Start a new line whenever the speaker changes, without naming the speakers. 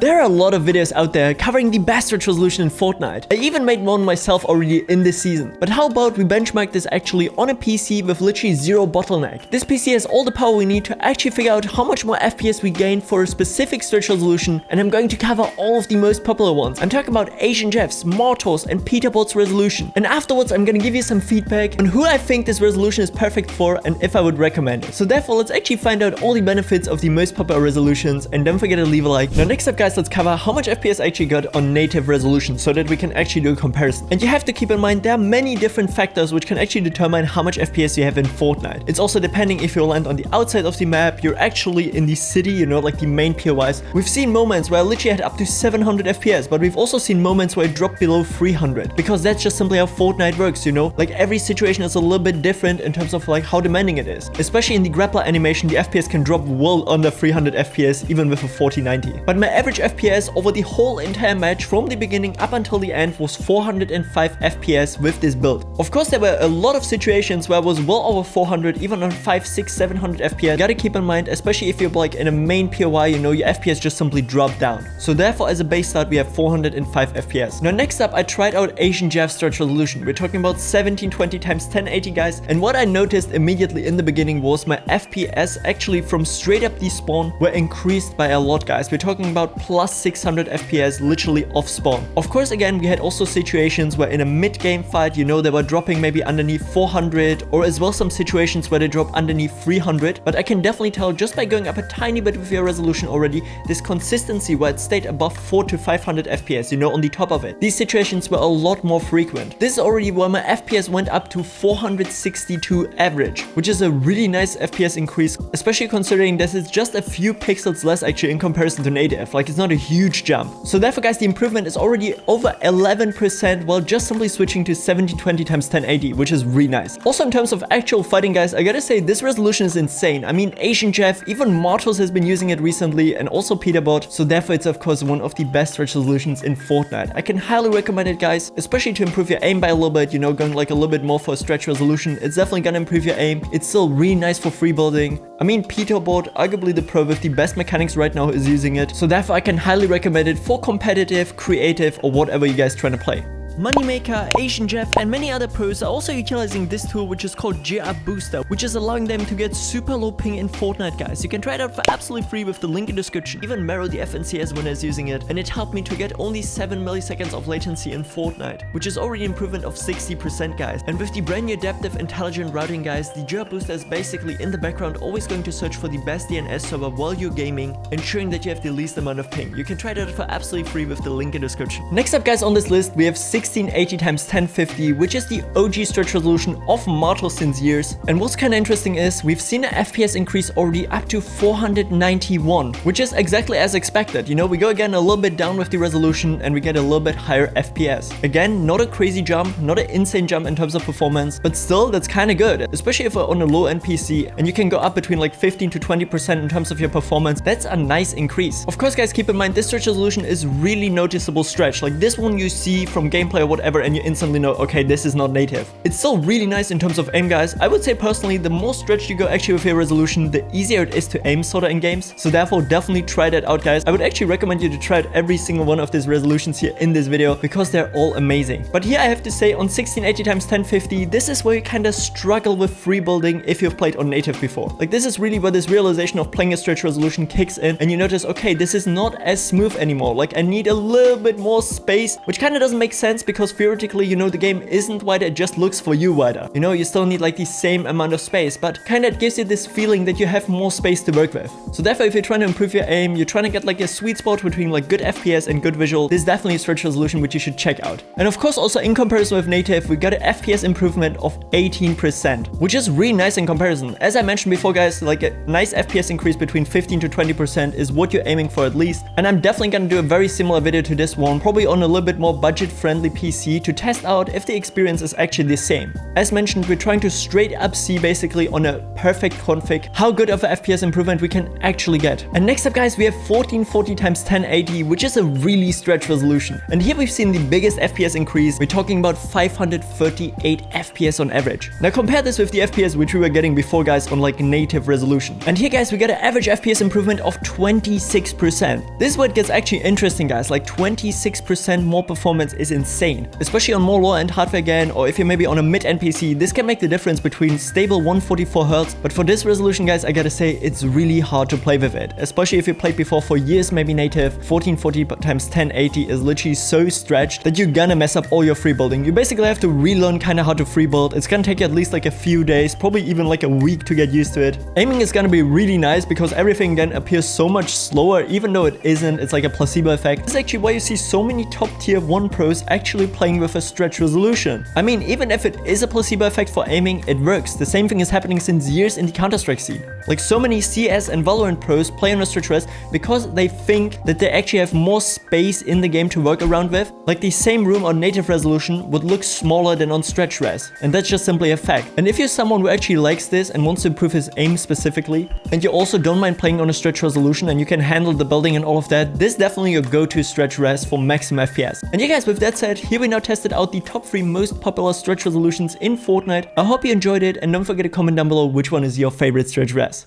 there are a lot of videos out there covering the best stretch resolution in Fortnite. I even made one myself already in this season. But how about we benchmark this actually on a PC with literally zero bottleneck? This PC has all the power we need to actually figure out how much more FPS we gain for a specific stretch resolution, and I'm going to cover all of the most popular ones. I'm talking about AsianJeff's, Martoz, and Peterbot's resolution. And afterwards, I'm gonna give you some feedback on who I think this resolution is perfect for and if I would recommend it. So therefore, let's actually find out all the benefits of the most popular resolutions, and don't forget to leave a like. Now next up guys, let's cover how much FPS I actually got on native resolution so that we can actually do a comparison. And you have to keep in mind there are many different factors which can actually determine how much FPS you have in Fortnite. It's also depending if you land on the outside of the map, you're actually in the city, you know, like the main POIs. We've seen moments where I literally had up to 700 FPS, but we've also seen moments where it dropped below 300, because that's just simply how Fortnite works, you know? Like every situation is a little bit different in terms of like how demanding it is. Especially in the grappler animation, the FPS can drop well under 300 FPS even with a 4090. But my average FPS over the whole entire match from the beginning up until the end was 405 FPS with this build. Of course, there were a lot of situations where I was well over 400, even on 5, 6, 700 FPS. Gotta keep in mind, especially if you're like in a main POI, you know, your FPS just simply dropped down. So therefore, as a base start, we have 405 FPS. Now next up, I tried out AsianJeff's stretch resolution. We're talking about 1720 x 1080 guys, and what I noticed immediately in the beginning was my FPS actually from straight up despawn were increased by a lot guys. We're talking about plus 600 FPS literally off spawn. Of course, again, we had also situations where in a mid-game fight, you know, they were dropping maybe underneath 400, or as well some situations where they drop underneath 300, but I can definitely tell just by going up a tiny bit with your resolution already, this consistency where it stayed above 400 to 500 FPS, you know, on the top of it. These situations were a lot more frequent. This is already where my FPS went up to 462 average, which is a really nice FPS increase, especially considering this is just a few pixels less actually in comparison to native. Like it's not a huge jump. So therefore guys, the improvement is already over 11% while just simply switching to 1720 x 1080, which is really nice. Also in terms of actual fighting guys, I gotta say this resolution is insane. I mean, AsianJeff, even Martoz has been using it recently, and also Peterbot, so therefore it's of course one of the best stretch resolutions in Fortnite. I can highly recommend it guys, especially to improve your aim by a little bit, you know, going like a little bit more for a stretch resolution. It's definitely gonna improve your aim. It's still really nice for free building. I mean, Peterbot, arguably the pro with the best mechanics right now, is using it, so therefore I can highly recommend it for competitive, creative, or whatever you guys trying to play. Moneymaker, AsianJeff, and many other pros are also utilizing this tool which is called GR Booster, which is allowing them to get super low ping in Fortnite guys. You can try it out for absolutely free with the link in the description. Even Mero the FNCS winner is using it, and it helped me to get only 7 milliseconds of latency in Fortnite, which is already an improvement of 60% guys. And with the brand new adaptive intelligent routing guys, the GR Booster is basically in the background always going to search for the best DNS server while you're gaming, ensuring that you have the least amount of ping. You can try it out for absolutely free with the link in the description. Next up guys on this list, we have 1680 x 1050, which is the OG stretch resolution of Martoz since years. And what's kind of interesting is we've seen an FPS increase already up to 491, which is exactly as expected. You know, we go again a little bit down with the resolution and we get a little bit higher FPS. Again, not a crazy jump, not an insane jump in terms of performance, but still that's kind of good, especially if we're on a low-end PC and you can go up between like 15 to 20% in terms of your performance. That's a nice increase. Of course guys, keep in mind this stretch resolution is really noticeable stretch. Like this one you see from gameplay or whatever and you instantly know, okay, this is not native. It's still really nice in terms of aim guys. I would say personally, the more stretched you go actually with your resolution, the easier it is to aim sort of in games. So therefore definitely try that out guys. I would actually recommend you to try out every single one of these resolutions here in this video because they're all amazing. But here I have to say on 1680 x 1050, this is where you kind of struggle with free building if you've played on native before. Like this is really where this realization of playing a stretch resolution kicks in and you notice, okay, this is not as smooth anymore. Like I need a little bit more space, which kind of doesn't make sense because theoretically, you know, the game isn't wider, it just looks for you wider. You know, you still need like the same amount of space, but kind of gives you this feeling that you have more space to work with. So therefore, if you're trying to improve your aim, you're trying to get like a sweet spot between like good FPS and good visual, this is definitely a stretch resolution which you should check out. And of course, also in comparison with native, we got an FPS improvement of 18%, which is really nice in comparison. As I mentioned before guys, like a nice FPS increase between 15 to 20% is what you're aiming for at least. And I'm definitely gonna do a very similar video to this one, probably on a little bit more budget friendly the PC to test out if the experience is actually the same. As mentioned, we're trying to straight up see basically on a perfect config how good of an FPS improvement we can actually get. And next up guys, we have 1440x1080, which is a really stretched resolution. And here we've seen the biggest FPS increase. We're talking about 538 FPS on average. Now compare this with the FPS which we were getting before guys on like native resolution. And here guys, we got an average FPS improvement of 26%. This is what gets actually interesting guys, like 26% more performance is insane. Especially on more lower end hardware again, or if you're maybe on a mid-end PC, this can make the difference between stable 144Hz. But for this resolution guys, I gotta say it's really hard to play with it. Especially if you played before for years, maybe native. 1440x1080 is literally so stretched that you're gonna mess up all your free building. You basically have to relearn kind of how to free build. It's gonna take you at least like a few days, probably even like a week to get used to it. Aiming is gonna be really nice because everything then appears so much slower, even though it isn't. It's like a placebo effect. This is actually why you see so many top tier 1 pros actually playing with a stretched resolution. I mean, even if it is a placebo effect for aiming, it works. The same thing is happening since years in the Counter-Strike scene. Like so many CS and Valorant pros play on a stretched res because they think that they actually have more space in the game to work around with. Like the same room on native resolution would look smaller than on stretched res. And that's just simply a fact. And if you're someone who actually likes this and wants to improve his aim specifically, and you also don't mind playing on a stretched resolution and you can handle the building and all of that, this is definitely your go-to stretched res for maximum FPS. And yeah guys, with that said, here we now tested out the top 3 most popular stretch resolutions in Fortnite. I hope you enjoyed it, and don't forget to comment down below which one is your favorite stretch res.